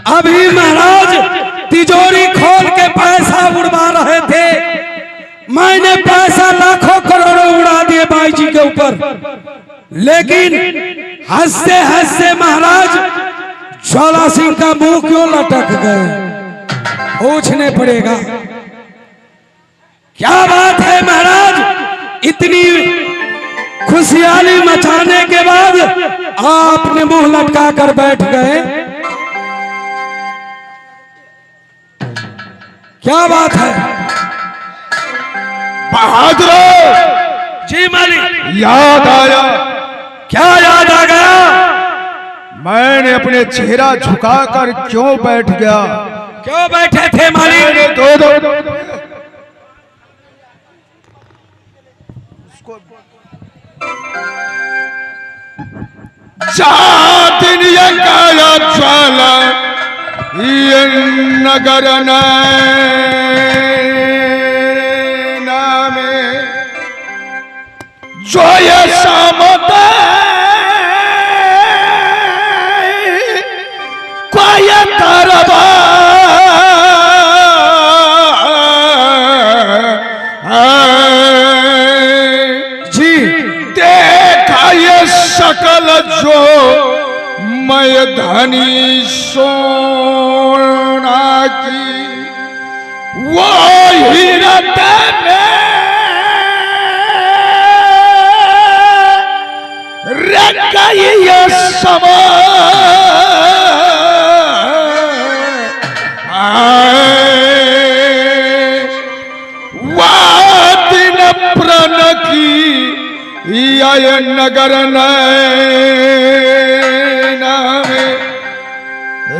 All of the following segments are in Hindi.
अभी महाराज तिजोरी खोल के पैसा उड़वा रहे थे। मैंने पैसा लाखों करोड़ों उड़ा दिए बाई जी के ऊपर, लेकिन हंसते हंसते महाराज ज्वाला सिंह का मुंह क्यों लटक गए, पूछने पड़ेगा। क्या बात है महाराज, इतनी खुशहाली मचाने के बाद आपने मुंह लटका कर बैठ गए, क्या बात है? बहादुर जी मालिक। याद आया। क्या याद आ गया? मैंने अपने चेहरा झुकाकर क्यों बैठ गया? क्यों बैठे थे मालिक? दो दिन ये काया ज्वाला ये नगर में जो ये सामते कोई तरबा जी देखा ये शकल जो मैं धनी सोना की वो हीरत में रख गई ये समय दिन प्रण की आय नगर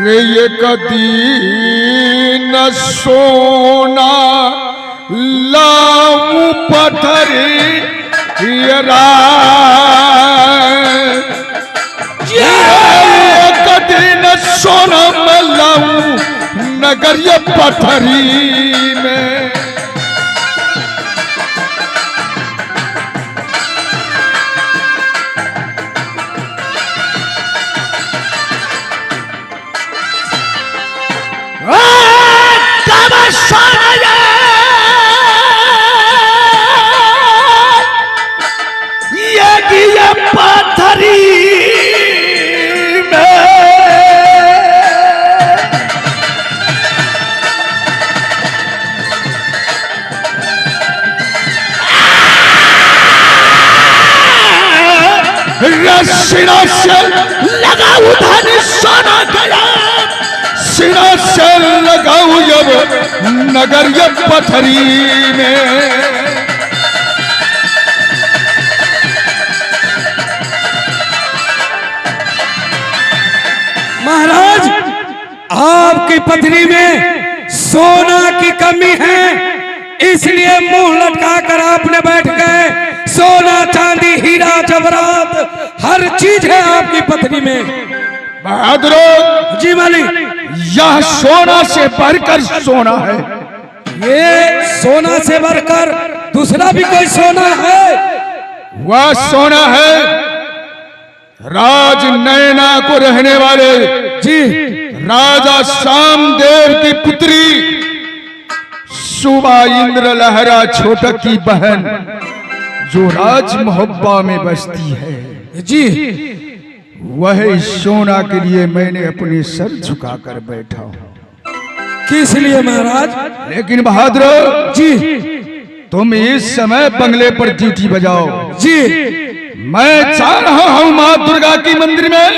रे ये कदी न सोना लाऊं पत्थरी कदी न सोना मैं लाऊं नगर ये पत्थरी में। सीना से लगाऊ धन सोना गया, सीना से लगाऊ जब नगर ये पथरी में। महाराज आपकी पथरी में सोना की कमी है, इसलिए मुंह लटका कर आपने बैठ गए। सोना चांदी हीरा जवाहरात हर चीज है आपकी पथरी में। बहादुर जी मालिक। यह सोना से बढ़कर सोना है। ये सोना से बढ़कर दूसरा भी कोई सोना है? वह सोना है राज नैना को रहने वाले जी राजा सामदेव की पुत्री सुबा इंद्र लहरा छोटा की बहन जो राज मोहब्बा में बसती है जी, वह इस सोना के लिए मैंने अपने सर झुकाकर बैठा हूं। किस लिए महाराज? लेकिन बहादुर जी तुम इस समय बंगले पर ड्यूटी बजाओ जी। मैं जा रहा हूं मां दुर्गा की मंदिर में,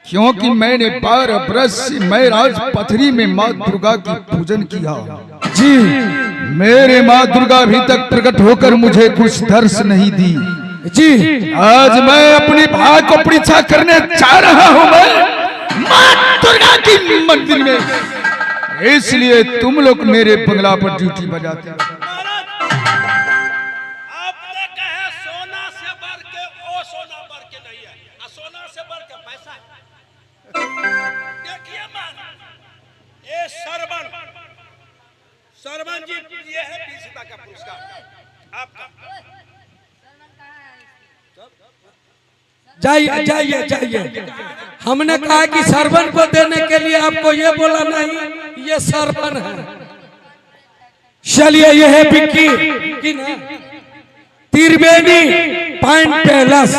क्योंकि मैंने 12 बरस से मैं राज पथरी में मां दुर्गा की पूजन किया जी। मेरे मां दुर्गा अभी तक प्रकट होकर मुझे कुछ दर्श नहीं दी जी। आज मैं अपनी भाई को परीक्षा करने जा रहा हूं मैं मां दुर्गा की मंदिर में, इसलिए तुम लोग मेरे बंगला पर ड्यूटी बजाते हो। आपने कहा सोना से बढ़ के ओ सोना बढ़ के नहीं है, सोना से बढ़ के पैसा है। देखिए मान ये सरवन जी ये है 20 रुपया का पुरस्कार आपका। जाइए जाइए जाइए, हमने कहा कि सरवन को देने के लिए आपको ये बोला नहीं, ये सरवन है। चलिए ये है बिक्की की ना त्रिवेणी पाइन पैलेस,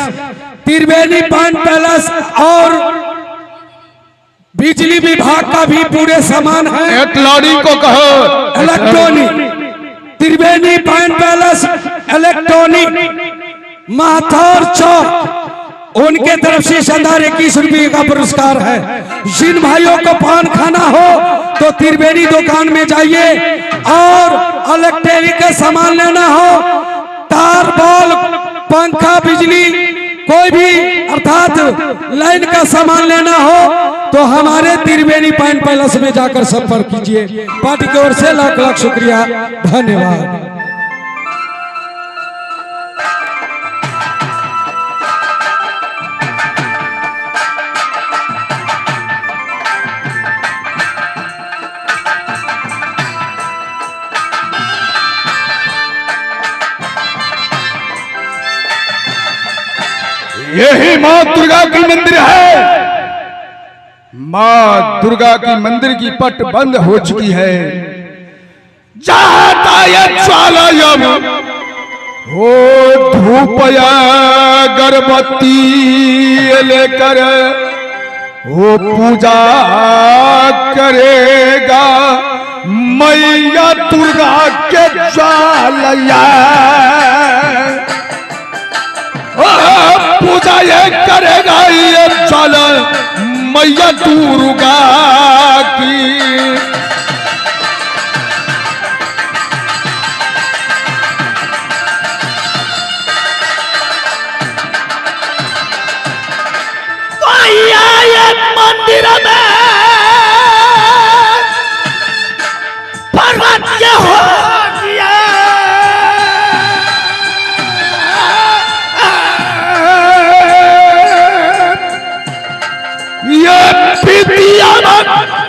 त्रिवेणी पाइन पैलेस और बिजली विभाग का भी पूरे सामान है। एक लॉरी को कहो इलेक्ट्रॉनिक, त्रिवेणी पाइन पैलेस इलेक्ट्रॉनिक माथौर चौक, उनके तरफ से शानदार 21 रुपये का पुरस्कार है। जिन भाइयों को पान खाना हो तो त्रिवेणी दुकान में जाइए, और इलेक्ट्रॉनिक का सामान लेना हो, तार बॉल पंखा बिजली कोई भी अर्थात लाइन का सामान लेना हो तो हमारे त्रिवेणी पाइन पैलेस में जाकर संपर्क कीजिए। पार्टी की ओर से लाख लाख शुक्रिया, धन्यवाद। यही माँ दुर्गा की मंदिर है। माँ दुर्गा की मंदिर की पट बंद हो चुकी है। जाता ये ज्वाला हो धूप या अगरबत्ती लेकर वो पूजा करेगा मैया दुर्गा के ज्वाला, पूजा ये करेगा ये ज्वाला मैया दुर्गा की। ये मंदिर में पर्वत ये हो गया, ये पितिया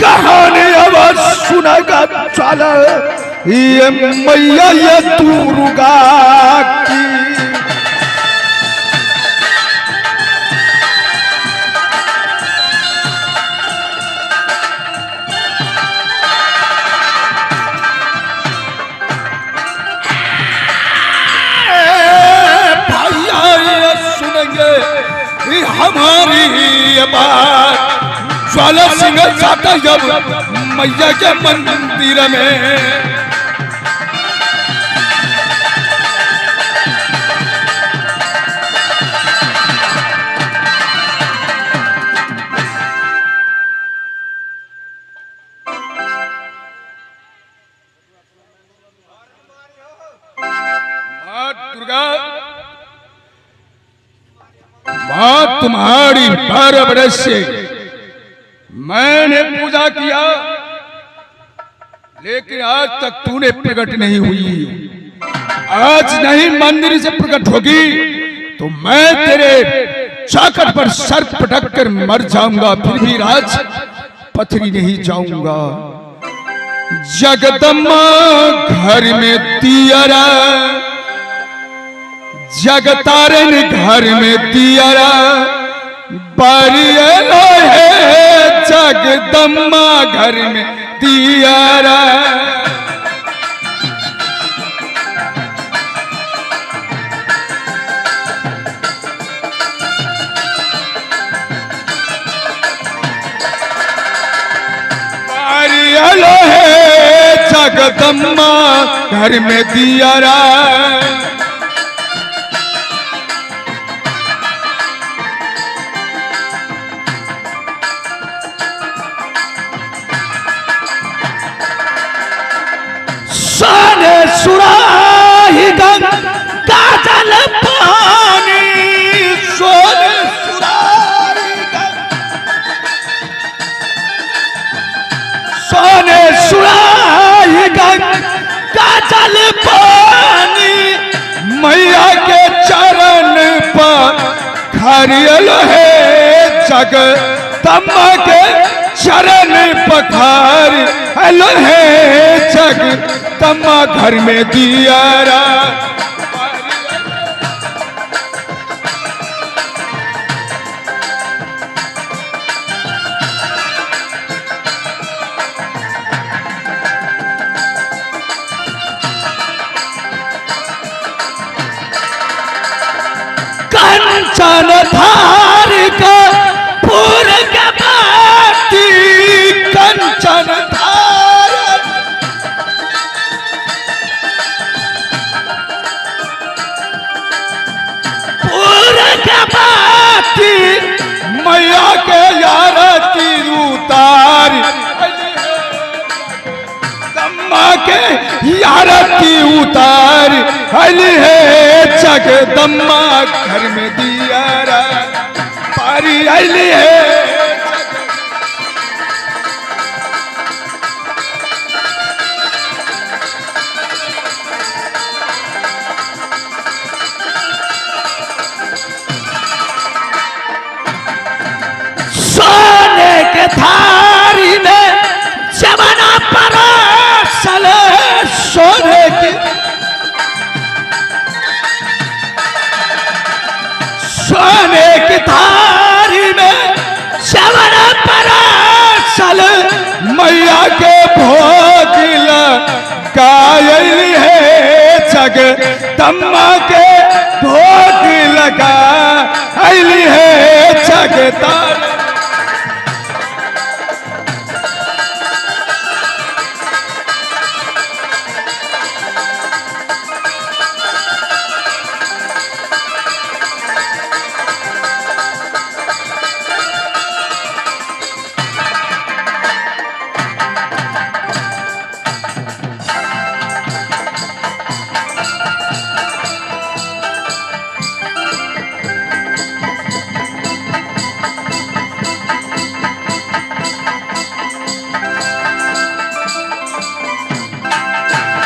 कहानी अब सुनेगा चला ये मैया ये दुर्गा की। हमारी ये बात ज्वाला सिंह जाता जब मैया के मंदिर में, माँ दुर्गा माँ तुम्हारी 12 बरस से मैंने पूजा किया, लेकिन आज तक तूने प्रकट नहीं हुई। आज नहीं मंदिर से प्रकट होगी तो मैं तेरे चाकट पर सर पटक कर मर जाऊंगा, फिर भी राज पथरी नहीं जाऊंगा। जगदम्बा घर में दियरा, जगतारन घर में दियरा बारियलो है, जगदम्बा घर में दियरा। बारियलो है जगदम्बा घर में दियरा, सुराही गंगा जल पानी, सोने सुराही सोने सुराही गंगा जल पानी, मैया के चरण पर खरियल है जगदम्बा के चरण पखार है, जगदम्बा घर में दियारा। कंचन धार का पूर के बाती कंचन धार पूर के बाती मैया के यारती उतार दम्मा के यारती उतार हली है जगदम्मा घर में दिया पारी हली है सोने के थारी में जमाना परासल सोने की सोने की थारी में जमाना परासल मैया के भोग लगायली है जगदम्मा के भोग लगायली है जगदम्मा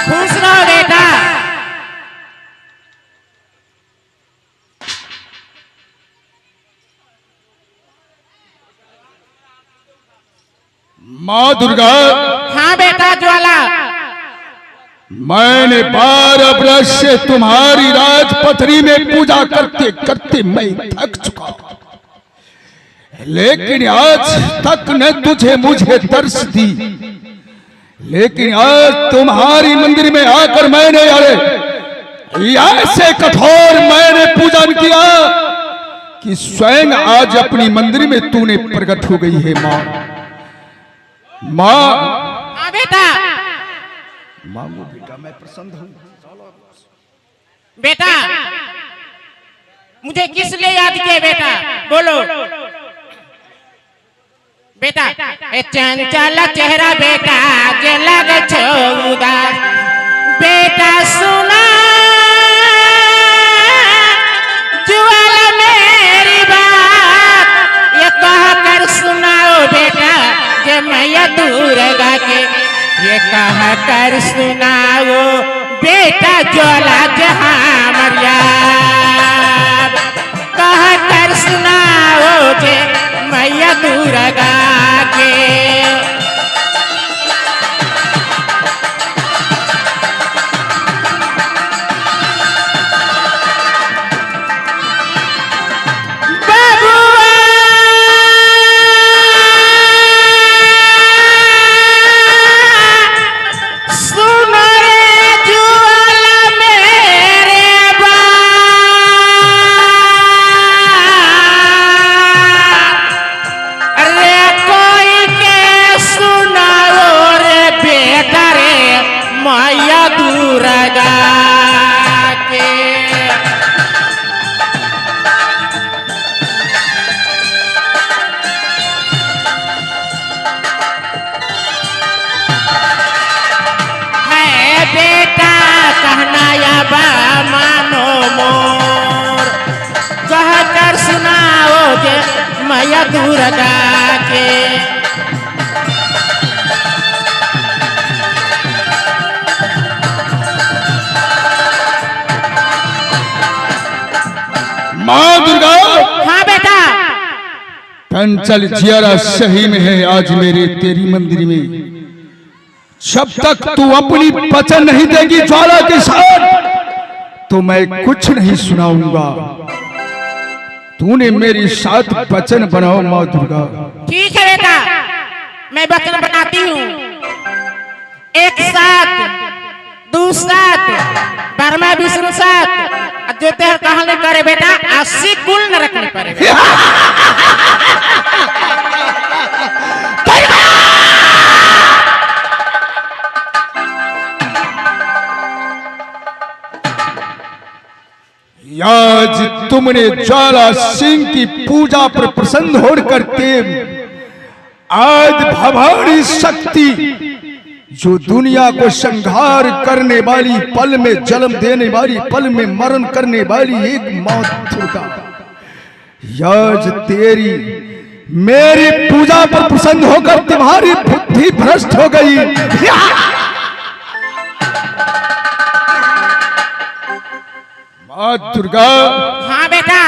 खुश रहो बेटा। माँ दुर्गा हाँ बेटा ज्वाला। मैंने 12 वर्ष से तुम्हारी राजपथरी में पूजा करते करते मैं थक चुका हूं, लेकिन आज तक न तुझे मुझे दर्श दी। लेकिन आज तुम्हारी मंदिर में आकर मैंने ऐसे कठोर मैंने पूजन किया कि स्वयं आज अपनी मंदिर में तूने प्रकट हो गई है माँ। माँ हाँ बेटा। मांगो बेटा, मैं प्रसन्न हूँ। बेटा मुझे किस लिए याद किया बेटा, बोलो बेटा। ए चंचल चेहरा बेटा जे लगे छो उदास, बेटा सुना ज्वाला मेरी बात, ये कह कर सुनाओ बेटा जे मैया दुर्गा के, ये कह कर सुनाओ बेटा ज्वाला जहां मर्याद, कह कर सुनाओ जे मैया दुर्गा के। मैया दुर्गा के। माँ दुर्गा। हाँ बेटा। चंचल जियारा सही में है आज मेरे तेरी मंदिर में। जब तक तू अपनी वचन नहीं देगी ज्वाला के साथ तो मैं कुछ नहीं सुनाऊंगा। तूने मेरी साथ वचन बनाओ माँ दुर्गा। ठीक है बेटा, मैं वचन बनाती हूँ। एक साथ, 2 तू 7 12 विष्णु 7 देते हैं कहाँ ले करे बेटा 80 कुल न रखने पड़े आज तुमने ज्वाला सिंह की पूजा पर प्रसन्न होकर के आज भवानी शक्ति जो दुनिया को संहार करने वाली, पल में जन्म देने वाली, पल में मरण करने वाली एक मां दुर्गा, आज तेरी मेरी पूजा पर प्रसन्न होकर तुम्हारी बुद्धि भ्रष्ट हो गई। मां दुर्गा, हाँ बेटा,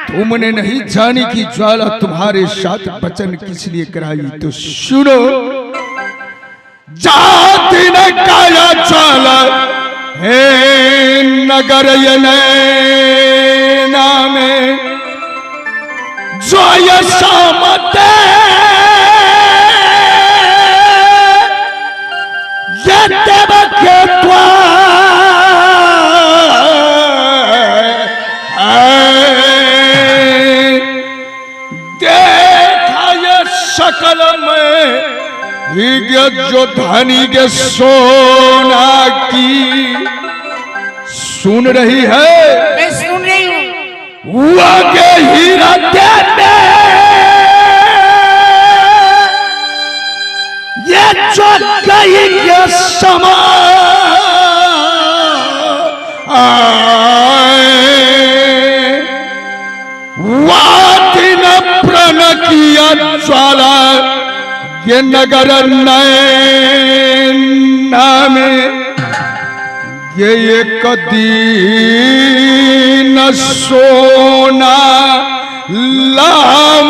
तुमने नहीं जानी कि ज्वाला तुम्हारे साथ वचन किस लिए कराई, तो सुनो। जाति न काया ज्वाला हे नगर नामे जय सामते ये देव के देखा ये शकल में जो धनी के सोना की सुन रही है, मैं सुन रही हूँ। आगे हीरा देने ये जो गई के समा वादिन प्रण किया ज्वाला ये नगर नामे ये एक दीन सोना लाम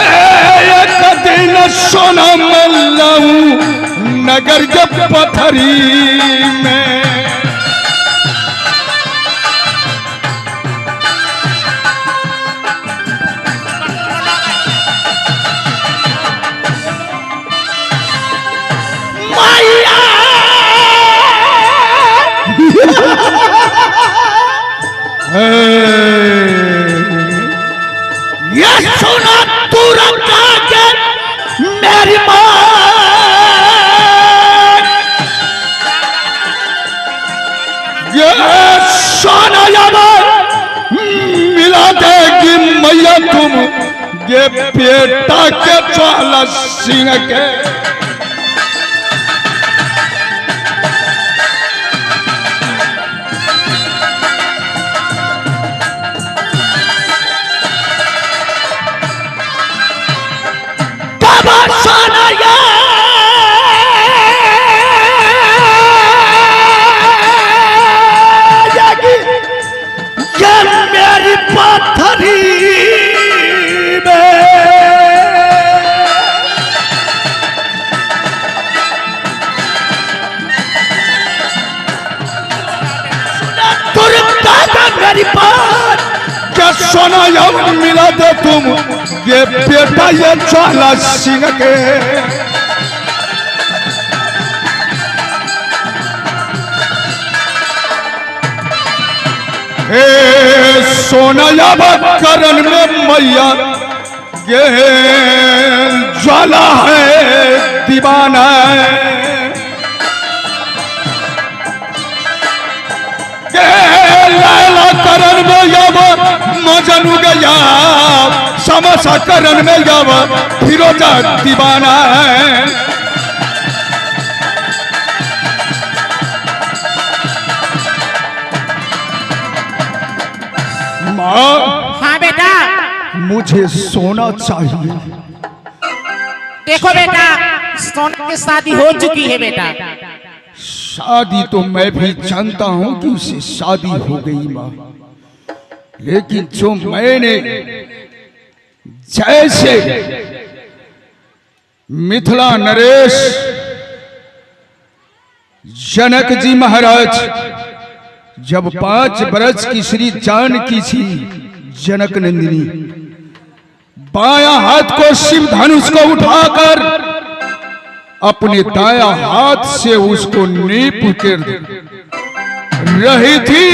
एक दिन सोना मल्लाऊ नगर के पथरी में ये सुना तू रखा के मेरी माँ ये सोना मिला देगी मैया तुम ये बेटा के ज्वाला सिंह के मेरी पथरी में मेरी बात क्या सोना यम मिला दे तुम ये बेटा ये ज्वाला सिंह के सोना करण में मैया ये ज्वाला है दीवाना लैला करण में जब मजनू गया समसा करण में जब फिरोजा दीवाना है हाँ बेटा, मुझे सोना चाहिए। देखो बेटा, सोना की शादी हो चुकी है बेटा। शादी तो मैं भी जानता हूं कि उसे शादी हो गई माँ, लेकिन जो मैंने जैसे मिथिला नरेश जनक जी महाराज जब 5 बरस की श्री जानकी थी जनक नंदिनी, बायां हाथ को शिव धनुष को उठाकर अपने दाया हाथ से उसको नीप कर रही थी।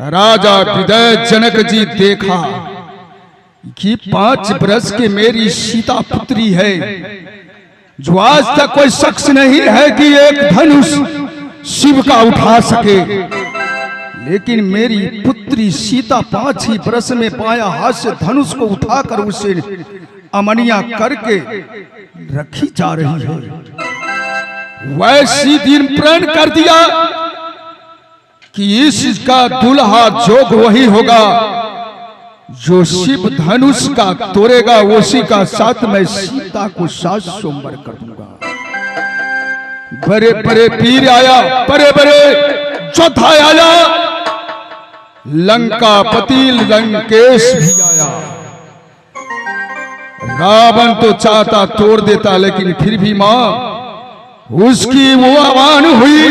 राजा विजय जनक जी देखा कि 5 बरस के मेरी सीता पुत्री है, जो आज तक कोई शख्स नहीं है कि एक धनुष शिव का उठा सके, लेकिन मेरी पुत्री सीता 5 ही बरस में बाया हाथ से धनुष को उठाकर उसे अमनिया करके रखी जा रही है। वैसी दिन प्रण कर दिया कि इसका दूल्हा जोग वही होगा जो शिव धनुष का तोड़ेगा, उसी का साथ मैं सीता को 7 सोमवार कर दूंगा। बड़े बड़े वीर आया, बड़े बड़े योद्धा आया, लंकापति लंकेश भी आया। रावण तो चाहता तोड़ देता, लेकिन फिर भी मां उसकी वो आह्वान हुई,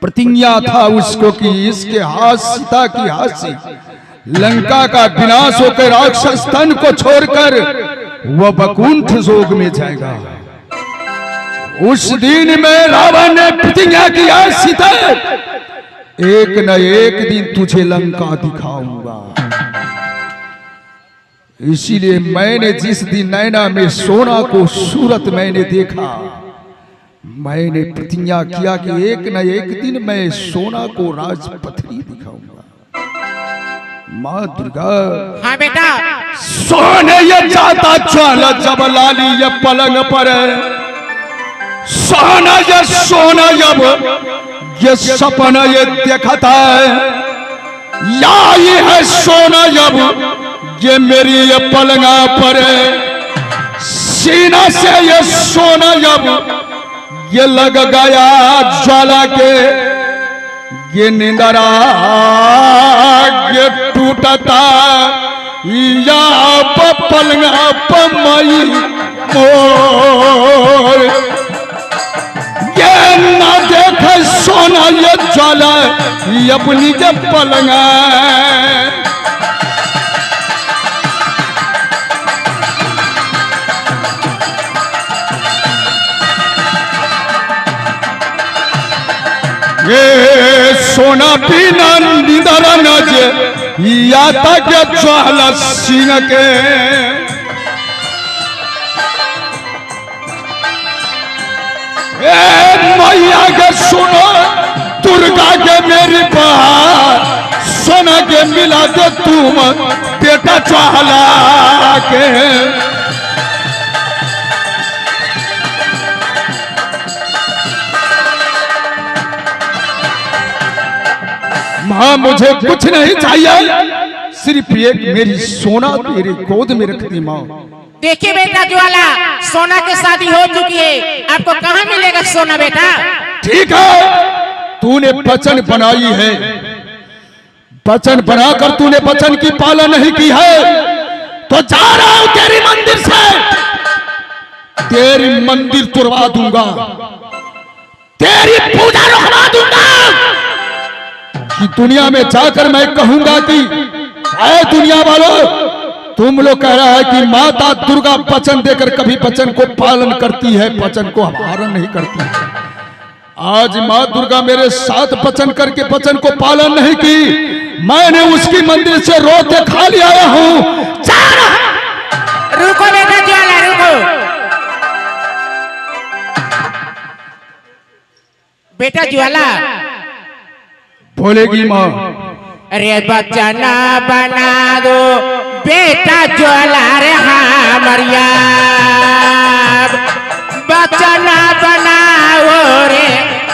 प्रतिज्ञा था उसको कि इसके हाथ सीता की हाथ से लंका का विनाश होकर राक्षस तन को छोड़कर वह वैकुंठ जोग में जाएगा। उस दिन में रावण ने प्रतिज्ञा किया, सीता एक न एक दिन तुझे लंका दिखाऊंगा। इसीलिए मैंने जिस दिन नैना में सोना को सूरत मैंने देखा, मैंने प्रतिज्ञा किया कि एक न एक दिन मैं सोना को राजपथरी दिखाऊंगा। माँ दुर्गा, हाँ बेटा, सोने ये जाता ज्वाला जब लाली ये पलंग पर, सोना जब ये सपना ये देखता है, या ये है सोना जब ये मेरी ये पलंगा पर, सीना से ये सोना जब ये लग गया ज्वाला के, ये निंदरा ये टूटता या पलंगा पमई मोर, ये ना देखे सोना ये ज्वाला ये अपनी के पलंगा। ये सोना पीना निदर नजे या तक ज्वाला सिंह के, मैया के सुनो दुर्गा के मेरी बहार, सोना के मिला दे तुम बेटा ज्वाला के। मां मुझे कुछ नहीं चाहिए, सिर्फ एक मेरी सोना तेरे गोद में रख दी मां। देखिए बेटा ज्वाला, सोना की शादी हो चुकी है, आपको कहाँ मिलेगा सोना बेटा? ठीक है, तूने वचन बनाई है, वचन बनाकर तूने वचन की पालन नहीं की है, तो जा रहा हूं तेरी मंदिर से, तेरी मंदिर तुड़वा दूंगा, तेरी पूजा रुकवा दूंगा। कि दुनिया में जाकर मैं कहूंगा कि ऐ दुनिया वालों, तुम लोग कह रहा है कि माता दुर्गा वचन देकर कभी वचन को पालन करती है, वचन को हरण नहीं करती। आज माँ दुर्गा मेरे साथ वचन करके वचन को पालन नहीं की, मैंने उसकी मंदिर से रोते खा लिया आया हूं। रुको बेटा ज्वाला, रुको बेटा ज्वाला। बोलेगी माँ, अरे बचना बना दो बेटा ज्वाला रे हमरिया, बचना बनाओ रे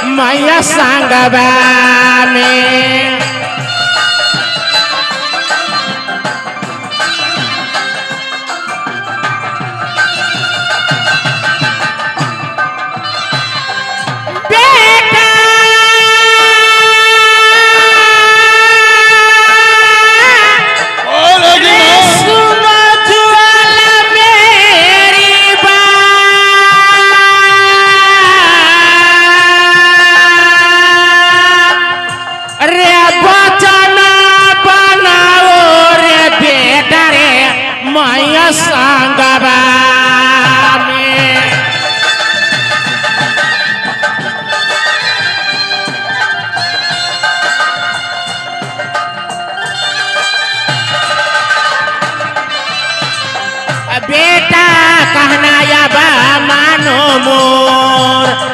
मैया संगवा में।